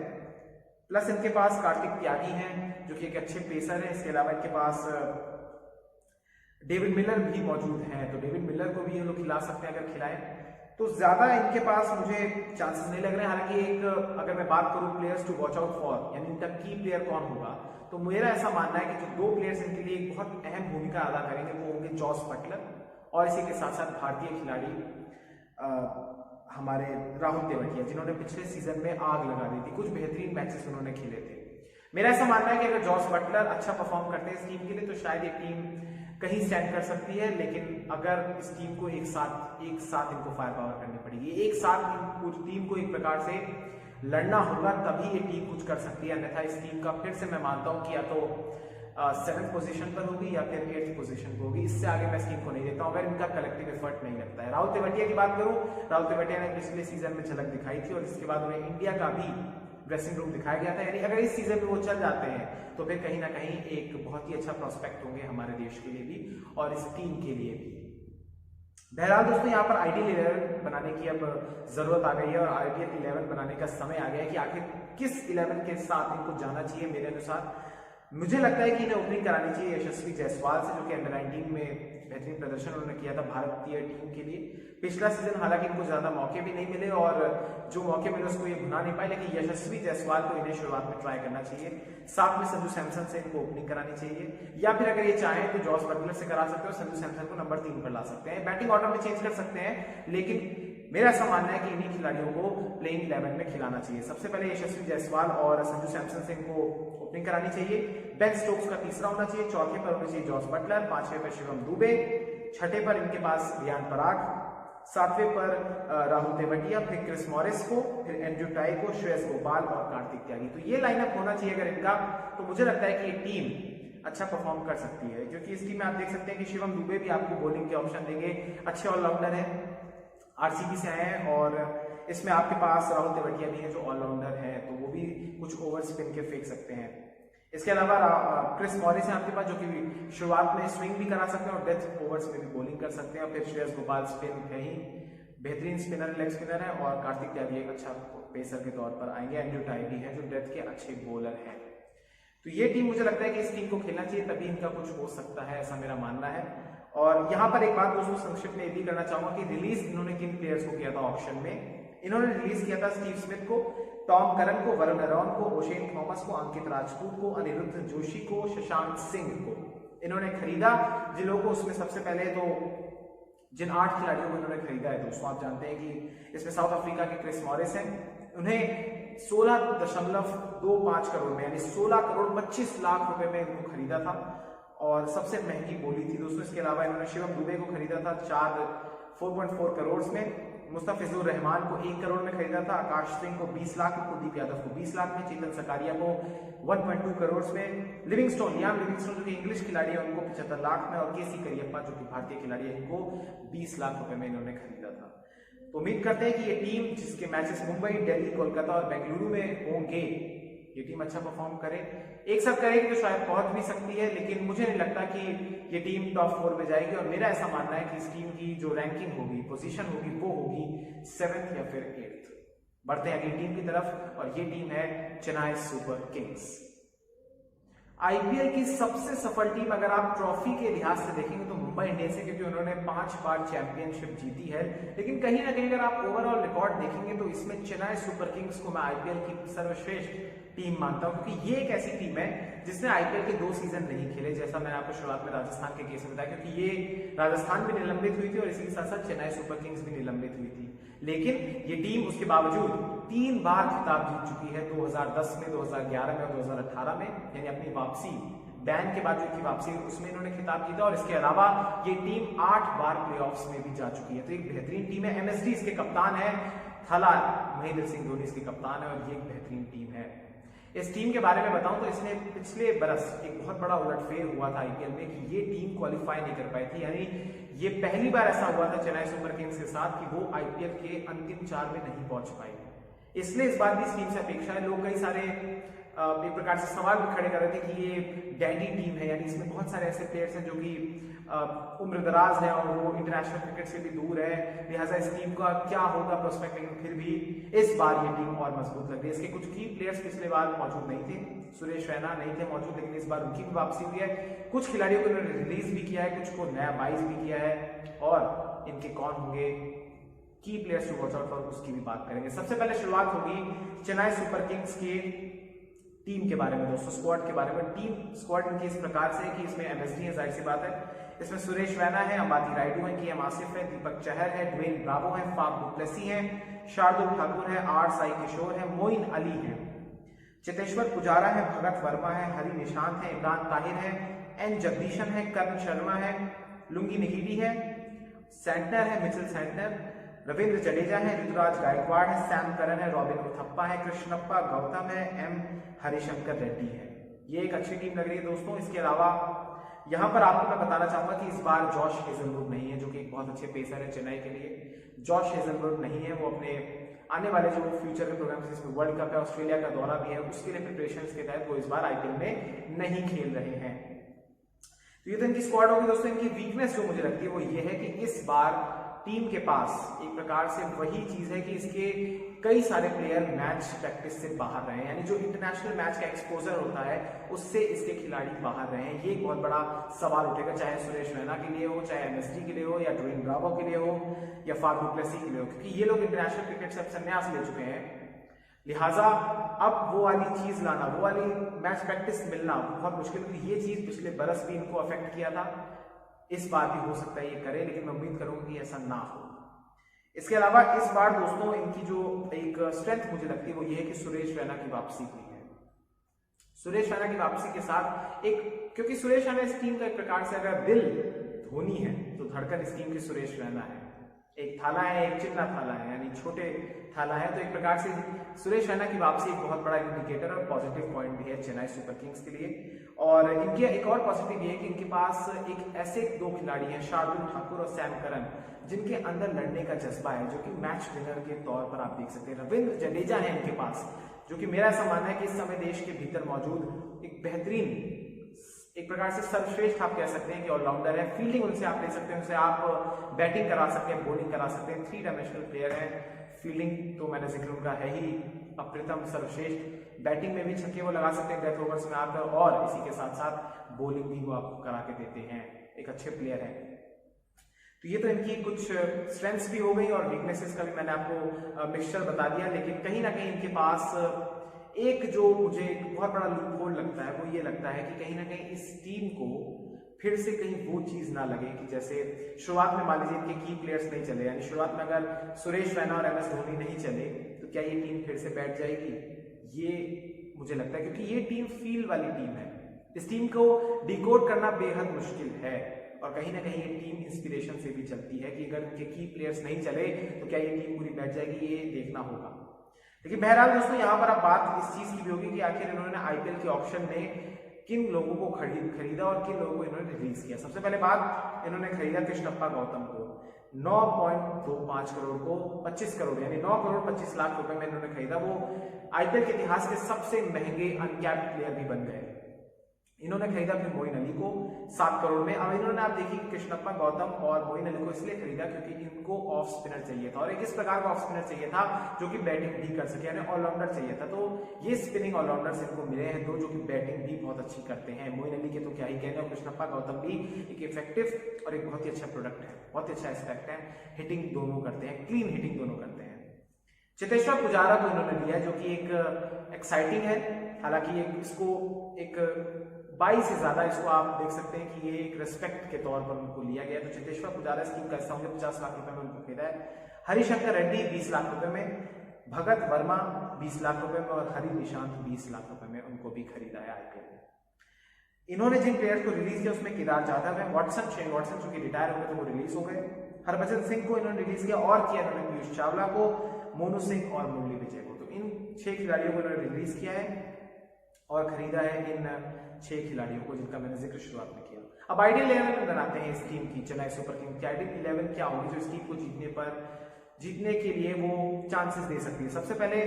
प्लस इनके पास कार्तिक त्यागी हैं जो कि एक अच्छे पेसर है। इसके अलावा इनके पास डेविड मिलर भी मौजूद हैं, तो डेविड मिलर को भी ये लोग खिला सकते हैं अगर खिलाएं, तो ज्यादा इनके पास मुझे चांसेस नहीं लग रहे हैं। हालांकि एक अगर मैं बात करूं players to watch out for, यानी इनका की प्लेयर कौन होगा, तो मेरा ऐसा मानना है कि जो 2 प्लेयर्स इनके लिए एक बहुत अहम भूमिका अदा करेंगे वो होंगे जॉस बटलर, और इसी के साथ साथ भारतीय खिलाड़ी हमारे राहुल तेवटिया, जिन्होंने पिछले सीजन में आग लगा दी थी, कुछ बेहतरीन मैचेस उन्होंने खेले थे। मेरा ऐसा मानना है कि अगर जॉस बटलर अच्छा परफॉर्म करते हैं इस टीम के लिए तो शायद ये टीम कहीं स्टैंड कर सकती है, लेकिन अगर इस टीम को एक साथ इनको फायर पावर करनी पड़ेगी, एक साथ पूरी टीम को एक प्रकार से लड़ना होगा, तभी ये टीम कुछ कर सकती है। अन्यथा इस टीम का फिर से मैं मानता हूं कि या तो 7th पोजीशन पर होगी या फिर 8th पोजीशन पर होगी, इससे आगे मैं इस टीम को नहीं देता हूं अगर इनका कलेक्टिव एफर्ट नहीं लगता है। राहुल तेवतिया की बात करूं, राहुल तेवतिया ने पिछले सीजन में झलक दिखाई थी और इसके बाद उन्हें इंडिया का भी ड्रेसिंग रूम दिखाया गया था, यानी अगर इस सीजन में वो चल जाते हैं तो फिर कहीं ना कहीं एक बहुत ही अच्छा प्रोस्पेक्ट होंगे हमारे देश के लिए भी और इस टीम के लिए भी। बहरहाल दोस्तों, यहाँ पर आइडियल 11 बनाने की अब जरूरत आ गई है और आइडियल 11 बनाने का समय आ गया है कि आखिर किस 11 के साथ इनको जाना चाहिए। मेरे अनुसार मुझे लगता है कि इन्हें ओपनिंग करानी चाहिए यशस्वी जायसवाल से, जो कि अंडर 19 में बेहतरीन प्रदर्शन उन्होंने किया था भारतीय टीम के लिए। पिछला सीजन हालांकि इनको ज्यादा मौके भी नहीं मिले और जो मौके मिले उसको ये भुना नहीं पाए, लेकिन यशस्वी जायसवाल को इन्हें शुरुआत में ट्राई करना चाहिए। साथ में संजू सैमसन से इनको ओपनिंग करानी चाहिए, या फिर अगर ये चाहें तो जॉस बटलर से करा सकते हो, संजू सैमसन को नंबर 3 पर ला सकते हैं, बैटिंग ऑर्डर में चेंज कर सकते हैं, लेकिन मेरा ऐसा मानना है कि इन्हीं खिलाड़ियों को प्लेइंग 11 में खिलाना चाहिए। सबसे पहले यशस्वी जायसवाल और संजू सैमसन से इनको ओपनिंग करानी चाहिए। बेन स्टोक्स का तीसरा होना चाहिए, चौथे पर होना चाहिए जॉस बटलर, पांचवें पर शिवम दुबे, छठे पर इनके पास रियान पराग, सातवें पर राहुल तेवतिया, फिर क्रिस मॉरिस को, फिर एंड्रयू टाई को, श्रेयस गोपाल और कार्तिक त्यागी। तो ये लाइनअप होना चाहिए अगर इनका, तो मुझे लगता है कि ये टीम अच्छा परफॉर्म कर सकती है, क्योंकि इस टीम में आप देख सकते हैं कि शिवम दुबे भी आपको बॉलिंग के ऑप्शन देंगे, अच्छे ऑलराउंडर है, आरसीबी से आए हैं, और इसमें आपके पास राहुल तेवतिया भी है जो ऑलराउंडर है, तो वो भी कुछ ओवर स्पिन के फेंक सकते हैं। इसके अलावा क्रिस मॉरिस है आपके पास, जो कि शुरुआत में स्विंग भी करा सकते हैं और डेथ ओवर्स में भी बॉलिंग कर सकते हैं, और फिर श्रेयस गोपाल स्पिन है ही बेहतरीन स्पिनर, लेग स्पिनर है, और कार्तिक त्यागी एक अच्छा पेसर के तौर पर आएंगे। एंड्रयू टाई भी है जो डेथ के अच्छे बॉलर हैं। तो ये टीम, मुझे लगता है कि इस टीम को खेलना चाहिए, तभी इनका कुछ हो सकता है, ऐसा मेरा मानना है। और यहाँ पर एक बात दोस्तों संक्षिप्त में ये भी करना चाहूंगा कि रिलीज इन्होंने किन प्लेयर्स को किया था ऑक्शन में। इन्होंने रिलीज किया था स्टीव स्मिथ को, टॉम करन को, वरुण अरोन को, ओशेन थॉमस को, अंकित राजपूत को, अनिरुद्ध जोशी को, शशांक सिंह को इन्होंने खरीदा। जिन लोगों को उसमें सबसे पहले तो जिन 8 खिलाड़ियों को इन्होंने खरीदा है दोस्तों, आप जानते हैं कि इसमें साउथ अफ्रीका के क्रिस मॉरिस हैं, उन्हें 16.25 करोड़ में, यानी 16 करोड़ 25 लाख रुपए में इनको खरीदा था और सबसे महंगी बोली थी दोस्तों। इसके अलावा इन्होंने शिवम दुबे को खरीदा था 4.4 करोड़ में, मुस्तफिजुर रहमान को 1 करोड़ में खरीदा था, आकाश सिंह को 20 लाख में, कुलदीप यादव को 20 लाख में, चेतन सकारिया को 1.2 करोड़ में, लिविंगस्टोन जो कि इंग्लिश खिलाड़ी है उनको 75 लाख में, और केसी करियप्पा जो कि भारतीय खिलाड़ी है इनको 20 लाख रुपए में इन्होंने खरीदा था। तो उम्मीद करते हैं कि ये टीम, जिसके मैचेस मुंबई, दिल्ली, कोलकाता और बेंगलुरु में होंगे, ये टीम अच्छा परफॉर्म करे। एक साथ करेगी तो शायद पहुंच भी सकती है, लेकिन मुझे नहीं लगता कि ये टीम टॉप 4 में जाएगी, और मेरा ऐसा मानना है कि इस टीम की जो रैंकिंग होगी, पोजीशन होगी, वो होगी 7th या फिर 8th। बढ़ते हैं अगली टीम की तरफ, और ये टीम है चेन्नई सुपर किंग्स। आईपीएल की सबसे सफल टीम अगर आप ट्रॉफी के लिहाज से देखेंगे तो मुंबई इंडियंस है, क्योंकि उन्होंने 5 बार चैंपियनशिप जीती है। लेकिन कहीं ना कहीं अगर आप ओवरऑल रिकॉर्ड देखेंगे तो इसमें चेन्नई सुपर किंग्स को मैं आईपीएल की सर्वश्रेष्ठ टीम मानता हूं, क्योंकि ये एक ऐसी टीम है जिसने आईपीएल के 2 सीजन नहीं खेले, जैसा मैंने आपको शुरुआत में राजस्थान के केस में बताया, क्योंकि ये राजस्थान भी निलंबित हुई थी और इसी के साथ साथ चेन्नई सुपर किंग्स भी निलंबित हुई थी। लेकिन ये टीम उसके बावजूद 3 बार खिताब जीत चुकी है, 2010 में, 2011 में और 2018 में, यानी अपनी वापसी, बैन के बाद जो की वापसी उसमें इन्होंने खिताब जीता। और इसके अलावा ये टीम 8 बार प्लेऑफ्स में भी जा चुकी है। तो एक बेहतरीन टीम है। एमएसडी इसके कप्तान है, थाला महेंद्र सिंह धोनी इसके कप्तान है, और ये एक बेहतरीन टीम है। इस टीम के बारे में बताऊं तो इसने पिछले बरस एक बहुत बड़ा उलटफेर हुआ था आईपीएल में कि ये टीम क्वालिफाई नहीं कर पाई थी, यानी ये पहली बार ऐसा हुआ था चेन्नई सुपर किंग्स के साथ कि वो आईपीएल के अंतिम 4 में नहीं पहुंच पाई। इसलिए इस बार भी इस टीम से अपेक्षा है। लोग कई सारे एक प्रकार से सवाल भी खड़े कर रहे थे कि ये डैडी टीम है, यानी इसमें बहुत सारे ऐसे प्लेयर्स हैं जो कि उम्रदराज है और वो इंटरनेशनल क्रिकेट से भी दूर है, लिहाजा इस टीम का क्या होगा प्रोस्पेक्ट। लेकिन फिर भी इस बार ये टीम और मजबूत लग रही है। इसके कुछ की प्लेयर्स पिछले बार मौजूद नहीं थे, सुरेश रैना नहीं थे मौजूद, लेकिन इस बार उनकी भी वापसी हुई है। कुछ खिलाड़ियों को इन्होंने रिलीज भी किया है, कुछ को नया बाइज भी किया है, और इनके कौन होंगे की players to watch out for, उसकी भी बात करेंगे। सबसे पहले शुरुआत होगी चेन्नई सुपर किंग्स की टीम के बारे में दोस्तों, स्क्वाड के बारे में। टीम स्क्वाड इनकी इस प्रकार से है कि इसमें एमएसडी है, जाहिर सी बात है, इसमें सुरेश रैना है, अंबाती रायडू है, केएम आसिफ है, दीपक चहर है, ड्वेन ब्रावो है, फाफ डुप्लेसी है, शार्दुल ठाकुर है, आर साई किशोर है, मोइन अली है। चेतेश्वर पुजारा है, भगत वर्मा है, हरी निशांत है, इमरान ताहिर है, एन जगदीशन है, कर्ण शर्मा है, लुंगी निगीडी है, सेंटनर है मिचेल सेंटनर, रविंद्र जडेजा है, ऋतुराज गायकवाड़ है, सैम करन है, रॉबिन उथप्पा है, कृष्णप्पा गौतम है, एम हरिशंकर रेड्डी है। ये एक अच्छी टीम लग रही है दोस्तों। इसके अलावा यहां पर आपको मैं बताना चाहूंगा कि इस बार जॉश हेजलवुड नहीं है, जो कि एक बहुत अच्छे पेसर है चेन्नई के लिए। जॉश हेजलवुड नहीं है, वो अपने आने वाले जो फ्यूचर के प्रोग्राम जिसमें वर्ल्ड कप है, ऑस्ट्रेलिया का दौरा भी है, उसके लिए प्रिपरेशन के तहत वो इस बार आईपीएल में नहीं खेल रहे हैं। तो ये तो इनकी स्क्वाड होगी दोस्तों। इनकी वीकनेस जो मुझे लगती है वो ये है कि इस बार टीम के पास एक प्रकार से वही चीज है कि इसके कई सारे प्लेयर मैच प्रैक्टिस से बाहर रहे हैं, यानी जो इंटरनेशनल मैच का एक्सपोजर होता है उससे इसके खिलाड़ी बाहर रहे हैं। ये एक बहुत बड़ा सवाल उठेगा, चाहे सुरेश रैना के लिए हो, चाहे एमएसडी के लिए हो, या ड्वेन ब्रावो के लिए हो, या फाफ डु प्लेसी के लिए हो, क्योंकि ये लोग इंटरनेशनल क्रिकेट से अब संन्यास ले चुके हैं। लिहाजा अब वो वाली चीज लाना, वो वाली मैच प्रैक्टिस मिलना बहुत मुश्किल, क्योंकि ये चीज पिछले बरस भी इनको अफेक्ट किया था। इस बार भी हो सकता है ये करे, लेकिन मैं उम्मीद करूंगा कि ऐसा ना हो। इसके अलावा इस बार दोस्तों इनकी जो एक स्ट्रेंथ मुझे लगती है वो ये है कि सुरेश रैना की वापसी हुई है। सुरेश रैना की वापसी के साथ एक, क्योंकि सुरेश रैना इस टीम का एक प्रकार से अगर दिल धोनी है तो धड़कन इस टीम की सुरेश रैना है। एक थाला है, एक चिन्ना थाला है, यानी छोटे थाला है। तो एक प्रकार से सुरेश रैना की वापसी एक बहुत बड़ा इंडिकेटर और पॉजिटिव पॉइंट भी है चेन्नई सुपर किंग्स के लिए। और इनके एक और पॉजिटिव ये है कि इनके पास एक ऐसे दो खिलाड़ी हैं, शार्दुल ठाकुर और सैम करन, जिनके अंदर लड़ने का जज्बा है, जो कि मैच विनर के तौर पर आप देख सकते हैं। रविंद्र जडेजा है इनके पास, जो कि मेरा ऐसा मानना है कि इस समय देश के भीतर मौजूद एक बेहतरीन, एक प्रकार से सर्वश्रेष्ठ आप कह सकते हैं कि ऑलराउंडर है। फील्डिंग उनसे आप ले सकते हैं, उनसे आप बैटिंग करा सकते हैं, बॉलिंग करा सकते हैं, 3 डायमेंशनल प्लेयर है। फील्डिंग तो मैंने जिक्र उनका है ही अप्रतिम, सर्वश्रेष्ठ। बैटिंग में भी छक्के वो लगा सकते हैं डेथ ओवर्स में आकर, और इसी के साथ साथ बॉलिंग भी वो आपको करा के देते हैं। एक अच्छे प्लेयर है। तो ये तो इनकी कुछ स्ट्रेंथ्स भी हो गई, और वीकनेसेस का भी मैंने आपको मिक्सचर बता दिया। लेकिन कहीं ना कहीं इनके पास एक जो मुझे एक बहुत बड़ा लूप होल लगता है वो ये लगता है कि कहीं ना कहीं इस टीम को फिर से कहीं वो चीज ना लगे कि जैसे शुरुआत में मान लीजिए इनके की प्लेयर्स नहीं चले, यानी शुरुआत में अगर सुरेश रैना और एमएस धोनी नहीं चले तो क्या ये टीम फिर से बैठ जाएगी? ये मुझे लगता है, क्योंकि ये टीम फील वाली टीम है। इस टीम को डिकोड करना बेहद मुश्किल है, और कहीं ना कहीं ये टीम इंस्पिरेशन से भी चलती है कि अगर उनके की प्लेयर्स नहीं चले तो क्या ये टीम पूरी बैठ जाएगी, ये देखना होगा। लेकिन बहरहाल दोस्तों यहाँ पर अब बात इस चीज की भी होगी कि आखिर इन्होंने आईपीएल के ऑप्शन में किन लोगों को खरीदा और किन लोगों को इन्होंने रिलीज किया। सबसे पहले बात, इन्होंने खरीदा कृष्णप्पा गौतम को 9.25 करोड़ को 25 करोड़, यानी 9 करोड़ 25 लाख रुपए में इन्होंने खरीदा। वो आईपीएल के इतिहास के सबसे महंगे अनकैप्ड प्लेयर भी बन गए। इन्होंने खरीदा फिर मोइन अली को 7 करोड़ में। अब इन्होंने आप देखिए कृष्णप्पा गौतम और मोइन अली को इसलिए खरीदा क्योंकि इनको ऑफ स्पिनर चाहिए था, और एक इस प्रकार का ऑफ स्पिनर चाहिए था जो कि बैटिंग भी कर सके, यानी ऑलराउंडर चाहिए था। तो ये स्पिनिंग ऑलराउंडर्स इनको मिले हैं दो, जो कि बैटिंग भी बहुत अच्छी करते हैं। मोइन अली के तो क्या ही कहने, और कृष्णप्पा गौतम भी एक इफेक्टिव और एक बहुत ही अच्छा प्रोडक्ट है, बहुत ही अच्छा एस्पेक्ट है। हिटिंग दोनों करते हैं, क्लीन हिटिंग दोनों करते हैं। चेतेश्वर पुजारा को इन्होंने लिया, जो कि एक एक्साइटिंग है। हालांकि इसको एक 22 से ज्यादा इसको आप देख सकते हैं कि ये एक रिस्पेक्ट के तौर पर उनको लिया गया। तो चेतेश्वर पुजारा स्कीम का हिस्सा होंगे, 50 लाख रुपए में उनको खरीदा है। हरिशंकर रेड्डी 20 लाख रुपए में, भगत वर्मा 20 लाख रुपए में, और हरी निशांत 20 लाख रुपए में उनको भी खरीदा है आईपीएल में। इन्होंने जिन प्लेयर्स को रिलीज किया उसमें केदार जाधव है, वॉटसन, शेन वॉटसन चूंकि रिटायर हो गए तो वो रिलीज हो गए। हरभजन सिंह को इन्होंने रिलीज किया, और किया इन्होंने पीयूष चावला को, मोनू सिंह और मुरली विजय को। तो इन 6 खिलाड़ियों को इन्होंने रिलीज किया है और खरीदा है इन 6 खिलाड़ियों को, जिनका मैंने जिक्र शुरुआत में किया। अब आइडियल 11 बनाते हैं इस टीम की, चेन्नई सुपर किंग्स की आइडियल 11 क्या होगी जो इस टीम को जीतने के लिए वो चांसेस दे सकती है। सबसे पहले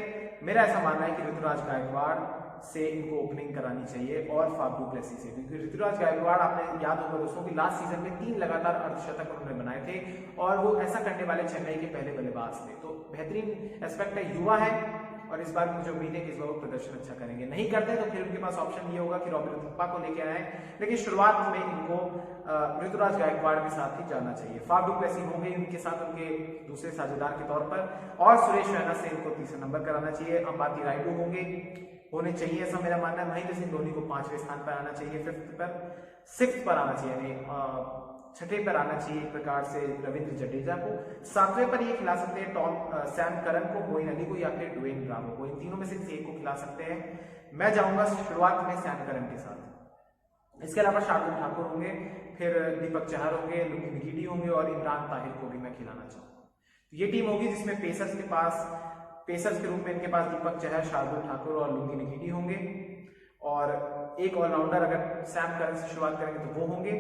मेरा ऐसा मानना है कि ऋतुराज गायकवाड़ से इनको ओपनिंग करानी चाहिए, और फाफ डु प्लेसी से, क्योंकि ऋतुराज गायकवाड़, आपने याद होगा दोस्तों कि लास्ट सीजन में 3 लगातार अर्धशतक उन्होंने बनाए थे, और वो ऐसा करने वाले चेन्नई के पहले बल्लेबाज थे। तो बेहतरीन एस्पेक्ट है, युवा है, और इस बार मुझे उम्मीद है कि इस बार वो प्रदर्शन अच्छा करेंगे। नहीं करते तो फिर उनके पास ऑप्शन ये होगा कि रॉबिन उथप्पा को लेकर आए, लेकिन शुरुआत में इनको ऋतुराज गायकवाड़ के साथ ही जाना चाहिए। फाफ डु प्लेसी होंगे इनके साथ उनके दूसरे साझेदार के तौर पर, और सुरेश रैना से इनको तीसरा नंबर कराना चाहिए। अंबाती रायडू होने चाहिए, ऐसा मेरा मानना है। महेंद्र सिंह धोनी को 5वें स्थान पर आना चाहिए, 6th पर आना चाहिए, यानी 6ठे पर आना चाहिए एक प्रकार से रविंद्र जडेजा को। 7वें पर ये खिला सकते हैं सैम करन को, मोइन अली को, या फिर ड्वेन ब्रावो को। इन तीनों में से किसी एक को खिला सकते हैं। मैं जाऊंगा शुरुआत में सैम करन के साथ। इसके अलावा शार्दुल ठाकुर होंगे, फिर दीपक चहर होंगे, लुंगी निकीटी होंगे और इमरान ताहिर को भी मैं खिलाना चाहूंगा। तो ये टीम होगी जिसमें पेसर्स के रूप में इनके पास दीपक चहर, शार्दुल ठाकुर और लुंगी निकीटी होंगे, और एक ऑलराउंडर अगर सैम करन से शुरुआत करेंगे तो वो होंगे।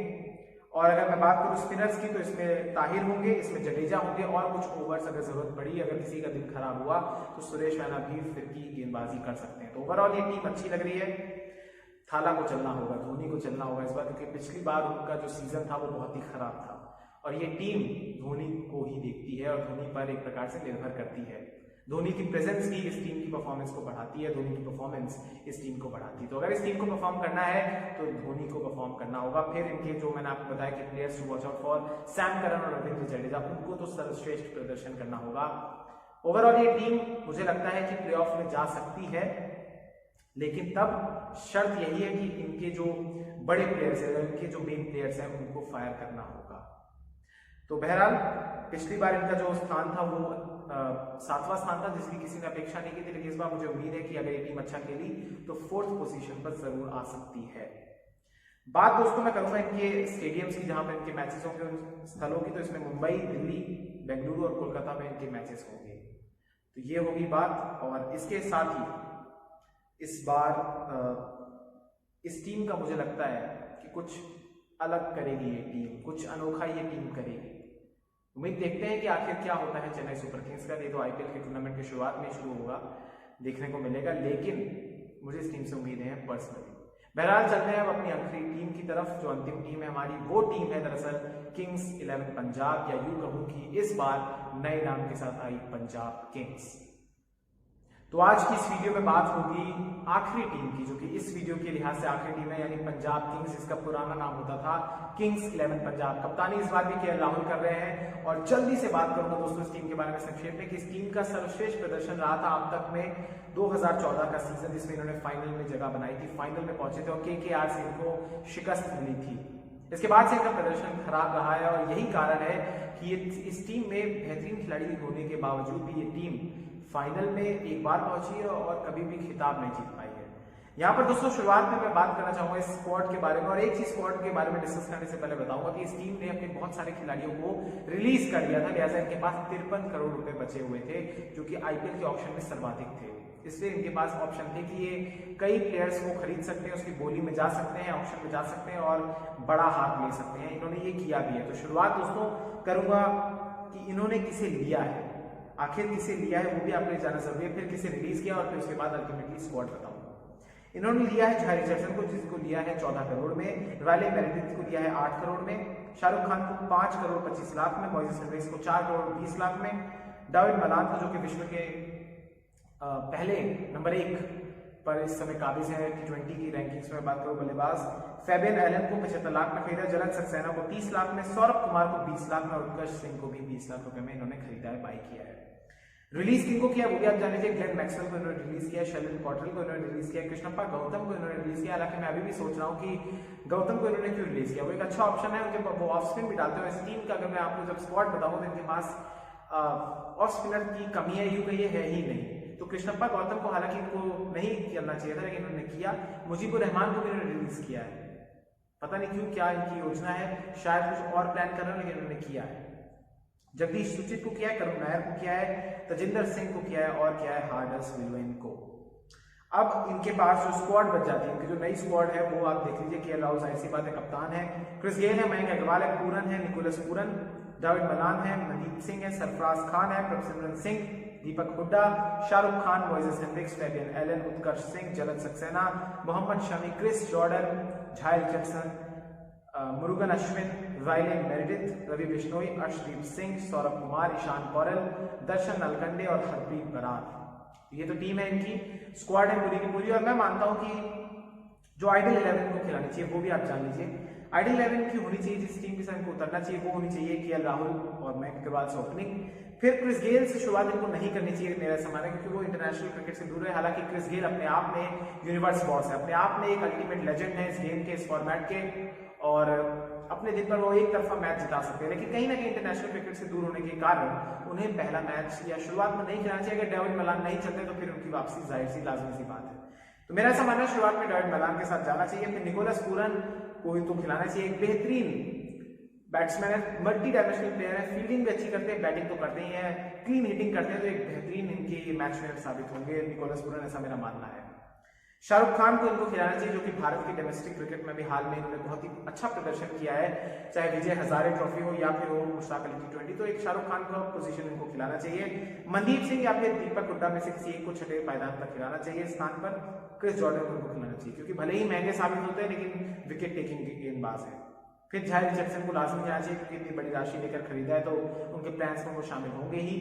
और अगर मैं बात करूं स्पिनर्स की तो इसमें ताहिर होंगे, इसमें जडेजा होंगे, और कुछ ओवर्स अगर जरूरत पड़ी, अगर किसी का दिन खराब हुआ तो सुरेश रैना भी फिरकी गेंदबाजी कर सकते हैं। तो ओवरऑल ये टीम अच्छी लग रही है। थाला को चलना होगा, धोनी को चलना होगा इस बार, क्योंकि पिछली बार उनका जो सीजन था वो बहुत ही खराब था, और ये टीम धोनी को ही देखती है और धोनी पर एक प्रकार से निर्भर करती है। धोनी की प्रेजेंस ही इस टीम की परफॉर्मेंस को बढ़ाती है, धोनी की परफॉर्मेंस इस टीम को बढ़ाती है। तो अगर इस टीम को परफॉर्म करना है तो धोनी को परफॉर्म करना होगा। फिर इनके जो मैंने आपको बताया कि players to watch out for, Sam Curran और रविंद्र जडेजा, उनको तो सर्वश्रेष्ठ प्रदर्शन करना होगा। ओवरऑल ये टीम मुझे लगता है कि प्लेऑफ में जा सकती है, लेकिन तब शर्त यही है कि इनके जो बड़े प्लेयर्स हैं, इनके जो मेन प्लेयर्स हैं, उनको फायर करना होगा। तो बहरहाल पिछली बार इनका जो स्थान था वो 7वां स्थान था, जिसकी किसी ने अपेक्षा नहीं की थी, लेकिन इस बार मुझे उम्मीद है कि अगर ये टीम अच्छा खेली तो 4th पोजीशन पर जरूर आ सकती है। बात दोस्तों मैं करूंगा इनके स्टेडियम्स की, जहां पर इनके मैचेस होंगे, उन स्थलों की। तो इसमें मुंबई, दिल्ली, बेंगलुरु और कोलकाता में इनके मैचेस होंगे। तो ये होगी बात। और इसके साथ ही इस बार इस टीम का मुझे लगता है कि कुछ अलग करेगी ये टीम, कुछ अनोखा ये टीम करेगी। उम्मीद देखते हैं कि आखिर क्या होता है चेन्नई सुपर किंग्स का। ये तो आईपीएल के टूर्नामेंट की शुरुआत में शुरू होगा, देखने को मिलेगा, लेकिन मुझे इस टीम से उम्मीदें हैं पर्सनली। बहरहाल चलते हैं अब अपनी आखिरी टीम की तरफ। जो अंतिम टीम है हमारी, वो टीम है दरअसल किंग्स 11 पंजाब, या यूं कहूं कि इस बार नए नाम के साथ आई पंजाब किंग्स। तो आज की इस वीडियो में बात होगी आखिरी टीम की, जो कि इस वीडियो के लिहाज से आखिरी टीम है, यानी पंजाब किंग्स। इसका पुराना नाम होता था किंग्स 11 पंजाब। कप्तानी इस बार भी केएल राहुल कर रहे हैं। और जल्दी से बात करूंगा दोस्तों इस टीम के बारे में संक्षेप में, कि इस टीम का सर्वश्रेष्ठ प्रदर्शन रहा था अब तक में 2014 का सीजन, जिसमें इन्होंने फाइनल में जगह बनाई थी, फाइनल में पहुंचे थे और केकेआर से इनको शिकस्त मिली थी। इसके बाद से इनका प्रदर्शन खराब रहा है, और यही कारण है कि इस टीम में बेहतरीन खिलाड़ी होने के बावजूद भी ये टीम फाइनल में एक बार पहुंची है और कभी भी खिताब नहीं जीत पाई है। यहाँ पर दोस्तों शुरुआत में मैं बात करना चाहूंगा इस स्क्वाड के बारे में, और एक चीज स्क्वाड के बारे में डिस्कस करने से पहले बताऊंगा कि इस टीम ने अपने बहुत सारे खिलाड़ियों को रिलीज कर दिया था, लिहाजा इनके पास 53 करोड़ रुपए बचे हुए थे, जो कि आईपीएल के ऑप्शन में सर्वाधिक थे। इसलिए इनके पास ऑप्शन थे कि ये कई प्लेयर्स को खरीद सकते हैं, उसकी बोली में जा सकते हैं, ऑप्शन में जा सकते हैं और बड़ा हाथ ले सकते हैं। इन्होंने ये किया भी है। तो शुरुआत दोस्तों करूंगा कि इन्होंने किसे लिया है, आखिर किसे लिया है वो भी आपको जाना जरूरी है, फिर किसे रिलीज किया और फिर उसके बाद अल्टीमेटली स्क्वाड बताऊंगा। इन्होंने लिया है जय रिचर्डसन को, जिसको लिया है 14 करोड़ में, राइले मेरेडिथ को लिया है 8 करोड़ में, शाहरुख खान को 5 करोड़ 25 लाख में, मोइसेस हेनरिक्स को 4 करोड़ 20 लाख में, डेविड मलान को, जो कि विश्व के पहले नंबर 1 पर इस समय काबिज है T20 की रैंकिंग्स में बात करो बल्लेबाज, फैबियन एलन को 75 लाख में खरीदा, जलन सक्सेना को 30 लाख में, सौरभ कुमार को 20 लाख में और उत्कर्ष सिंह को भी 20 लाख रुपए में इन्होंने खरीदा है, बाई किया है। रिलीज किनको किया वो भी आप जान लीजिए, ग्लेन मैक्सवेल को इन्होंने रिलीज किया, शैलन कॉटरल को इन्होंने रिलीज किया, कृष्णप्पा गौतम को इन्होंने रिलीज किया। हालांकि मैं अभी भी सोच रहा हूँ कि गौतम को इन्होंने क्यों रिलीज किया, वो एक अच्छा ऑप्शन है, उनके वो ऑफ स्पिन भी डालते हैं। इस टीम का अगर मैं आपको जब स्क्वाड बताऊँ तो इनके पास ऑफ स्पिनर की कमी है, यूं कहिए है ही नहीं। तो कृष्णप्पा गौतम को हालांकि इनको नहीं करना चाहिए था, लेकिन इन्होंने किया। मुजीबुर रहमान को भी इन्होंने रिलीज किया है, पता नहीं क्यों, क्या इनकी योजना है, शायद कुछ और प्लान कर रहे हैं, लेकिन इन्होंने किया है। जगदीश सुचित को किया है, करुण नायर को किया है, तजिंदर सिंह को किया है और किया है हार्डर्स विलोइन को। अब इनके पास जो स्क्वाड बच जाती है, इनकी जो नई स्क्वाड है वो आप देख लीजिए। केएल राहुल जाहिर सी बात है कप्तान है, क्रिस गेल है, मयंक अग्रवाल है, पूरन है, निकोलस पूरन, डेविड मलान है, मनदीप सिंह है, सरफराज खान है, Prabhsimran Singh, Deepak Hooda, Shahrukh Khan, Moises Henriques, Fabian Allen, Utkarsh Singh, Jalaj Saxena, Mohammed Shami, Chris Jordan, Jhye Richardson, Murugan Ashwin, Riley Meredith, Ravi Bishnoi, Arshdeep Singh, Saurabh Kumar, Ishan Porel, Darshan Nalkande और हरप्रीत बरार। ये तो टीम है इनकी, स्क्वाड है पूरी की पूरी। और मैं मानता हूं कि जो आइडियल 11 को खिलानी चाहिए वो भी आप जान लीजिए। आइडियल 11 की होनी चाहिए, जिस टीम के साथ इनको उतरना चाहिए वो होनी चाहिए केएल राहुल और मयंक अग्रवाल से ओपनिंग। फिर क्रिस गेल से शुरुआत इनको नहीं करनी चाहिए मेरा समझना, क्योंकि वो इंटरनेशनल क्रिकेट से दूर है। हालांकि क्रिस गेल अपने आप में यूनिवर्स बॉस है, अपने आप में एक अल्टीमेट लेजेंड है इस गेम के, इस फॉर्मेट के, और अपने दिन पर वो एक तरफा मैच जिता सकते हैं। लेकिन कहीं ना कहीं इंटरनेशनल क्रिकेट से दूर होने के कारण उन्हें पहला मैच या शुरुआत में नहीं खेलना चाहिए। अगर डेविड मलान नहीं चलते तो फिर उनकी वापसी जाहिर सी लाजमी सी बात है। तो मेरा ऐसा मानना है शुरुआत में डेविड मलान के साथ जाना चाहिए, फिर निकोलस पूरन को ही तो खिलाना चाहिए। एक बेहतरीन बैट्समैन है, मल्टी डायमेंशनल प्लेयर है, फील्डिंग भी अच्छी करते हैं, बैटिंग तो करते ही है, क्लीन हिटिंग करते हैं, तो एक बेहतरीन इनके मैच विनर साबित होंगे निकोलस पूरन, ऐसा मेरा मानना है। शाहरुख खान को इनको खिलाना चाहिए, जो कि भारत की डोमेस्टिक क्रिकेट में भी हाल में इन्होंने बहुत ही अच्छा प्रदर्शन किया है, चाहे विजय हजारे ट्रॉफी हो या फिर हो मुश्ताक अली T20, तो एक शाहरुख खान का पोजीशन इनको खिलाना चाहिए। मनदीप सिंह या फिर दीपक हुड्डा में से किसी एक को छठे पायदान पर खिलाना चाहिए। स्थान पर क्रिस जॉर्डन को इनको खिलाना चाहिए, क्योंकि भले ही महंगे साबित होते हैं लेकिन विकेट टेकिंग गेंदबाज है। फिर जाहिर रिचर्डसन को लाजमी खिलाना चाहिए, क्योंकि इतनी बड़ी राशि लेकर खरीदा है तो उनके प्लान्स में वो शामिल होंगे ही।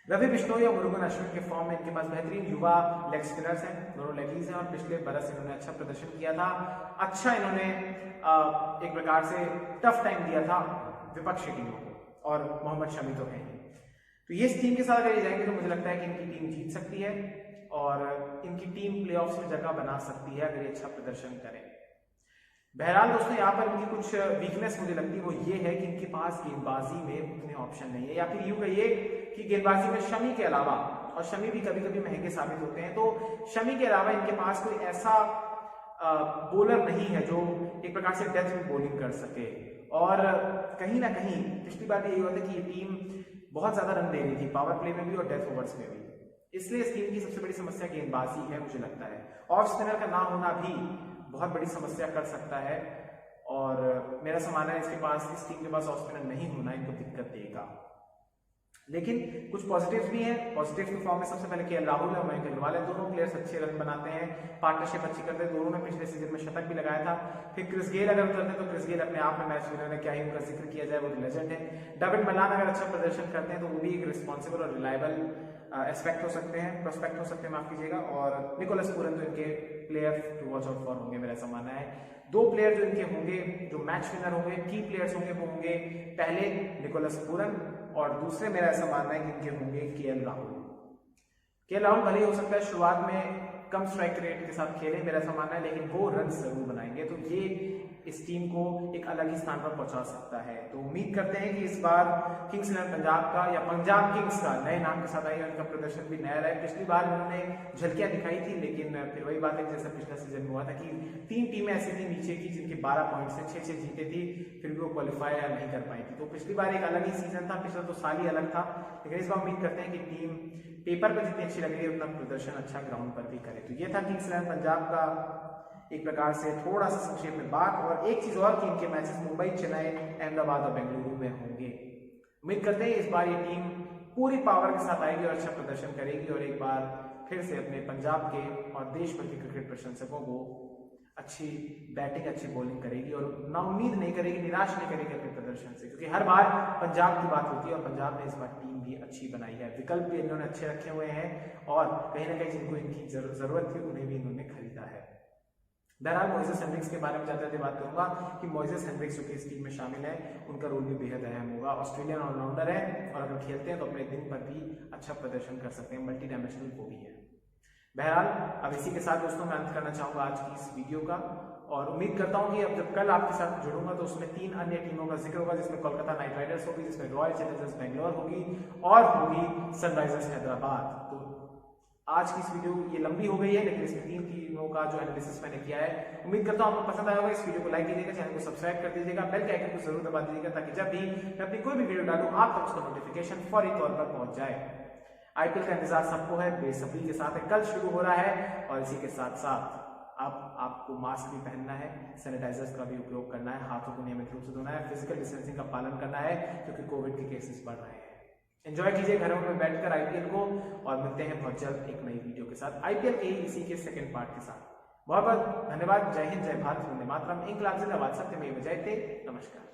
रवि बिश्नोई या मुरुगन अश्विन के फॉर्म में इनके पास बेहतरीन युवा लेग स्पिनर्स हैं, दोनों लेगीज हैं और पिछले बरस इन्होंने अच्छा प्रदर्शन किया था, अच्छा इन्होंने एक प्रकार से टफ टाइम दिया था विपक्षी टीमों को, और मोहम्मद शमी तो हैं। तो ये इस टीम के साथ अगर ये जाएंगे तो मुझे लगता है कि इनकी टीम जीत सकती है और इनकी टीम प्लेऑफ्स में जगह बना सकती है अगर ये अच्छा प्रदर्शन करें। बहरहाल दोस्तों, यहाँ पर इनकी कुछ वीकनेस मुझे लगती है वो ये है कि इनके पास गेंदबाजी में उतने ऑप्शन नहीं है, या फिर यूं कहिए कि गेंदबाजी में शमी के अलावा, और शमी भी कभी कभी महंगे साबित होते हैं, तो शमी के अलावा इनके पास कोई ऐसा बॉलर नहीं है जो एक प्रकार से डेथ में बॉलिंग कर सके। और कहीं ना कहीं पिछली बार यही हुआ था कि ये टीम बहुत ज्यादा रन दे रही थी पावर प्ले में भी और डेथ ओवर्स में भी, इसलिए इस टीम की सबसे बड़ी समस्या गेंदबाजी है मुझे लगता है। ऑफ स्पिनर का ना होना भी बहुत बड़ी समस्या कर सकता है, और मेरा मानना है इसके पास, इस टीम के पास ऑफ स्पिनर नहीं होना इनको दिक्कत देगा। लेकिन कुछ पॉजिटिव्स भी हैं। पॉजिटिव्स के फॉर्म में सबसे पहले केएल राहुल और मयंक अग्रवाल है, दोनों प्लेयर्स अच्छे रन बनाते हैं, पार्टनरशिप अच्छी करते हैं, दोनों ने पिछले सीजन में शतक भी लगाया था। फिर क्रिस गेल अगर उतरते हैं तो क्रिस गेल अपने आप में मैच विनर है, क्या ही उनका जिक्र किया जाए, वो लेजेंड है। डेविड मलान अगर अच्छा प्रदर्शन करते हैं तो वो भी एक रिस्पॉन्सिबल और रिलायबल एस्पेक्ट हो सकते हैं, प्रोस्पेक्ट हो सकते हैं, माफ कीजिएगा। और निकोलस पूरन तो इनके player to watch out for होंगे, मेरा ऐसा मानना है। दो प्लेयर जो इनके होंगे, जो मैच विनर होंगे, की प्लेयर्स होंगे, वो होंगे पहले निकोलस पूरन और दूसरे मेरा ऐसा मानना है कि इनके होंगे केएल राहुल। केएल राहुल भले ही हो सकता है शुरुआत में कम स्ट्राइक रेट के साथ खेले, मेरा ऐसा मानना है, लेकिन वो रन जरूर बनाएंगे, तो ये इस टीम को एक अलग ही स्थान पर पहुंचा सकता है। तो उम्मीद करते हैं कि इस बार किंग्स इलेवन पंजाब का या पंजाब किंग्स का नए नाम के साथ आएगा, इनका प्रदर्शन भी नया रहा। पिछली बार उन्होंने झलकियां दिखाई थी, लेकिन फिर वही बात है जैसा पिछला सीजन में हुआ था कि 3 टीमें ऐसी थी नीचे की जिनके 12 पॉइंट से 6-6 जीते थी, फिर भी वो क्वालिफाई नहीं कर पाई थी। तो पिछली बार एक अलग ही सीजन था, पिछला तो साल ही अलग था, लेकिन इस बार उम्मीद करते हैं कि टीम पेपर पर जितनी अच्छी लग रही है उतना प्रदर्शन अच्छा ग्राउंड पर भी करे। तो ये था किंग्स इलेवन पंजाब का एक प्रकार से थोड़ा सा संक्षेप में बात। और एक चीज और कि इनके मैचेस मुंबई, चेन्नई, अहमदाबाद और बेंगलुरु में होंगे। उम्मीद करते हैं इस बार ये टीम पूरी पावर के साथ आएगी और अच्छा प्रदर्शन करेगी और एक बार फिर से अपने पंजाब के और देश भर के क्रिकेट प्रशंसकों को अच्छी बैटिंग, अच्छी बॉलिंग करेगी और ना उम्मीद नहीं करेगी, निराश नहीं करेगी अपने प्रदर्शन से, क्योंकि हर बार पंजाब की बात होती है और पंजाब ने इस बार टीम भी अच्छी बनाई है, विकल्प भी इन्होंने अच्छे रखे हुए हैं और कहीं ना कहीं जिनको इनकी जरूरत थी उन्हें भी इन्होंने खरीदा है। बहरहाल मोइसेस हेनरिक्स के बारे में जाते बात करूंगा कि मोइसेस हेनरिक्स जो कि इस टीम में शामिल है, उनका रोल भी बेहद अहम होगा। ऑस्ट्रेलियन ऑलराउंडर है और अगर खेलते हैं तो अपने दिन पर भी अच्छा प्रदर्शन कर सकते हैं, मल्टी डायमेंशनल वो भी है। बहरहाल अब इसी के साथ दोस्तों मैं अंत करना चाहूंगा आज की इस वीडियो का और उम्मीद करता हूं कि अब जब कल आपके साथ जुड़ूंगा तो उसमें 3 अन्य टीमों का जिक्र होगा, जिसमें कोलकाता नाइट राइडर्स होगी, जिसमें रॉयल चैलेंजर्स बेंगलोर होगी और होगी सनराइजर्स हैदराबाद। तो आज की इस वीडियो ये लंबी हो गई है, लेकिन इसमें 3 टीमों का जो एनालिसिस मैंने किया है, उम्मीद करता हूं आपको पसंद आया होगा। इस वीडियो को लाइक कीजिएगा, चैनल को सब्सक्राइब कर दीजिएगा, बेल के आइकन को जरूर दबा दीजिएगा ताकि जब भी मैं अपनी कोई भी वीडियो डालूं आप तक उसका नोटिफिकेशन फौरी तौर पर पहुंच जाए। आईपीएल का इंतजार सबको है, बेसब्री के साथ है, कल शुरू हो रहा है और इसी के साथ साथ अब आपको मास्क भी पहनना है, सैनिटाइजर्स का भी उपयोग करना है, हाथों को नियमित रूप से धोना है, फिजिकल डिस्टेंसिंग का पालन करना है क्योंकि कोविड के केसेस बढ़ रहे हैं। एंजॉय कीजिए घरों में बैठकर आईपीएल को और मिलते हैं बहुत जल्द एक नई वीडियो के साथ, आईपीएल के इसी के सेकंड पार्ट के साथ। बहुत बहुत धन्यवाद। जय हिंद, जय भारत, वंदे मातरम, इंकलाब जिंदाबाद, सत्यमेव जयते। नमस्कार।